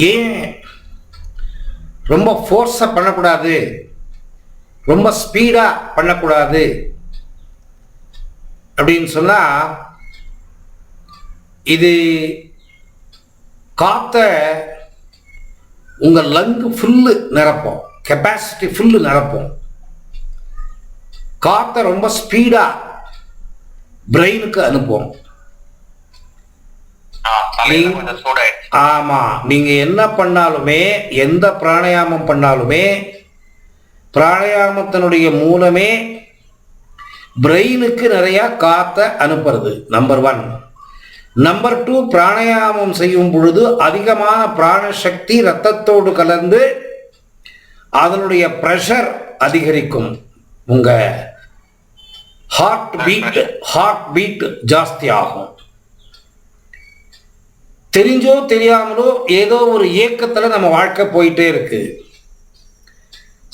ஏன் ரொம்ப ஃபோர்ஸாக பண்ணக்கூடாது, ரொம்ப ஸ்பீடாக பண்ணக்கூடாது அப்படின்னு சொன்னால், இது காற்ற உங்கள் லங்கு ஃபுல்லு நிரப்போம், கெப்பாசிட்டி ஃபுல்லு நிரப்போம். காற்றை ரொம்ப ஸ்பீடாக பிரெயினுக்கு அனுப்புவோம். ஆமா, நீங்க என்ன பண்ணாலுமே, எந்த பிராணாயாமம் பண்ணாலுமே, பிராணாயாமத்தினுடைய மூலமே பிரெயினுக்கு நிறைய காற்றை அனுப்புறது. நம்பர் 1. நம்பர் 2, பிராணாயாமம் செய்யும் பொழுது அதிகமான பிராணசக்தி ரத்தத்தோடு கலந்து அதனுடைய பிரஷர் அதிகரிக்கும். உங்க ஹார்ட் பீட் ஜாஸ்தி ஆகும். தெரிஞ்சோ தெரியாமலோ ஏதோ ஒரு இயக்கத்தில் நம்ம வாழ்க்கை போயிட்டே இருக்கு.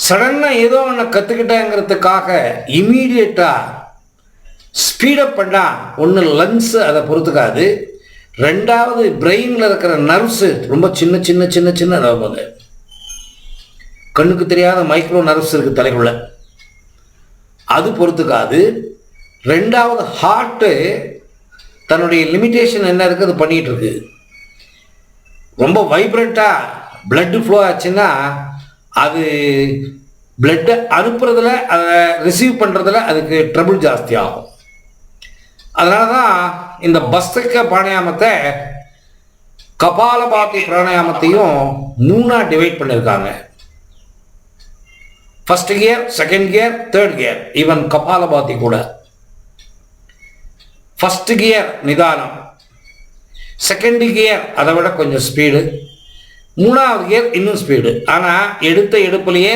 சடனாக ஏதோ ஒன்று கற்றுக்கிட்டேங்கிறதுக்காக இமீடியட்டாக ஸ்பீடப் பண்ணால் ஒன்று லங்ஸ் அதை பொறுத்துக்காது, 2வது பிரெயினில் இருக்கிற நர்வ்ஸு ரொம்ப சின்ன சின்ன சின்ன சின்ன நர்வுங்க, கண்ணுக்கு தெரியாத மைக்ரோ நர்வ்ஸ் இருக்குது தலைக்குள்ள, அது பொறுத்துக்காது. 2வது ஹார்ட்டு தன்னுடைய லிமிட்டேஷன் என்ன இருக்குது அது பண்ணிகிட்டு இருக்கு. ரொம்ப வைப்ரண்ட்டாக பிளட்டு ஃப்ளோ ஆச்சுன்னா அது பிளட்டை அனுப்புறதுல, அதை ரிசீவ் பண்ணுறதுல அதுக்கு ட்ரபிள் ஜாஸ்தி ஆகும். அதனால தான் இந்த பஸ்திரிகா பிராணாயாமத்தை கபாலபாதி பிராணாயாமத்தையும் 3ஆக டிவைட் பண்ணியிருக்காங்க. First gear, second gear, third gear, even Kapalbhati கூட. ஃபர்ஸ்ட் கியர் நிதானம், செகண்ட் கியர் அதை விட கொஞ்சம் ஸ்பீடு, 3வது கியர் இன்னும் ஸ்பீடு. ஆனால் எடுப்புலையே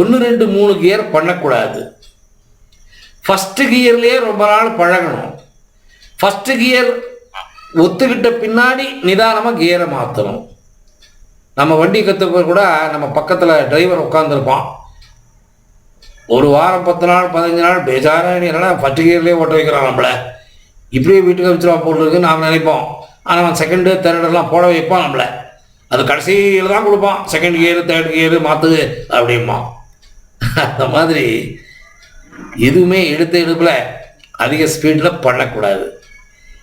1 2 3 கியர் பண்ணக்கூடாது. ஃபஸ்ட்டு கியர்லேயே ரொம்ப நாள் பழகணும். ஃபஸ்ட்டு கியர் ஒத்துக்கிட்ட பின்னாடி நிதானமாக கியரை மாற்றணும். நம்ம வண்டி கற்றுக்க கூட நம்ம பக்கத்தில் டிரைவர் உட்காந்துருப்பான், ஒரு வாரம் 10 நாள் 15 நாள் பேஜாராக என்னன்னா ஃபஸ்ட்டு கியர்லேயே ஓட்ட வைக்கிறான், நம்மளை இப்படியே வீட்டுக்கு வச்சுருவா போட்டுருக்குன்னு நாம் நினைப்போம். ஆனால் அவன் செகண்டு தேர்டெல்லாம் போட வைப்பான் நம்மளை. அது கடைசியில் தான் கொடுப்பான், செகண்ட் கியரு தேர்ட் கியரு மாற்று அப்படிமா. அந்த மாதிரி எதுவுமே எடுப்பில் அதிக ஸ்பீடில் பண்ணக்கூடாது.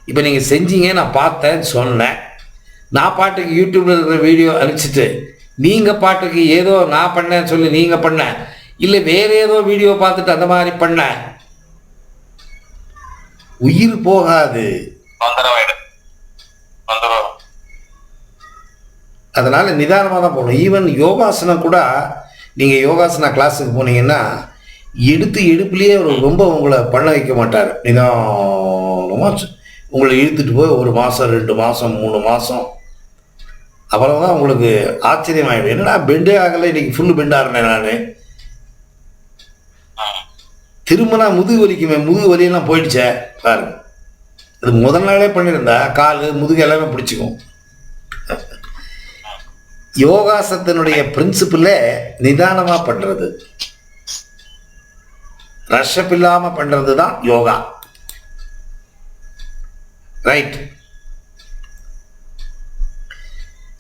இப்போ நீங்கள் செஞ்சீங்க, நான் பார்த்தேன் சொன்னேன், நான் பாட்டுக்கு யூடியூப்பில் இருக்கிற வீடியோ அனுப்பிச்சிட்டு நீங்கள் பாட்டுக்கு ஏதோ நான் பண்ணேன்னு சொல்லி நீங்கள் பண்ண, இல்லை வேறு ஏதோ வீடியோ பார்த்துட்டு அந்த மாதிரி பண்ண, உயிர் போகாது. அதனால் நிதானமாக தான் போகணும். ஈவன் யோகாசனம் கூட, நீங்கள் யோகாசனா கிளாஸுக்கு போனீங்கன்னா எடுப்புலேயே ரொம்ப உங்களை பண்ண வைக்க மாட்டார். நிதானமாக உங்களை இழுத்துட்டு போய் 1 மாதம் 2 மாதம் 3 மாதம், அவ்வளோதான் உங்களுக்கு ஆச்சரியமாயிடும். என்னடா பெண்டே ஆகலை, இன்னைக்கு ஃபுல்லு பெண்டாருனேன் நான், திரும்பினா முதுகு வலிக்குமே, முதுகு வலியெல்லாம் போயிடுச்சே பாருங்க. அது முதல் நாளே பண்ணியிருந்தா கால் முதுகு எல்லாமே பிடிச்சிக்கும். யோகாசத்தினுடைய பிரின்சிபிளே நிதானமாக பண்ணுறது, ரஷப் இல்லாமல் பண்ணுறது தான் யோகா. ரைட்.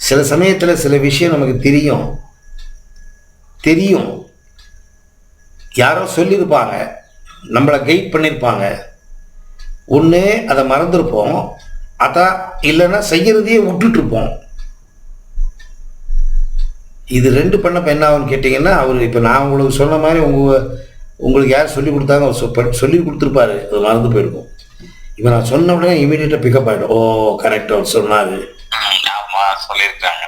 சில சமயத்தில் சில விஷயம் நமக்கு தெரியும், யாரோ சொல்லியிருப்பாங்க, நம்மளை கைட் பண்ணியிருப்பாங்க, ஒன்று அதை மறந்துருப்போம், அதான் இல்லைன்னா செய்யறதையே விட்டுட்ருப்போம். இது 2 பண்ணப்போ என்ன ஆகுன்னு கேட்டிங்கன்னா, அவர் இப்போ நான் உங்களுக்கு சொன்ன மாதிரி உங்களுக்கு யார் சொல்லி கொடுத்தாங்க, அவர் சொல்லி கொடுத்துருப்பாரு, அது மறந்து போயிருக்கும். இப்போ நான் சொன்ன உடனே இமீடியட்டாக பிக்கப் ஆகிடும். ஓ கரெக்டாக அவர் சொன்னார், சொல்லியிருக்காங்க.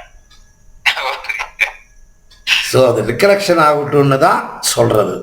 ஸோ அது ரிகலெக்ஷன் ஆகட்டும்னு தான் சொல்கிறது.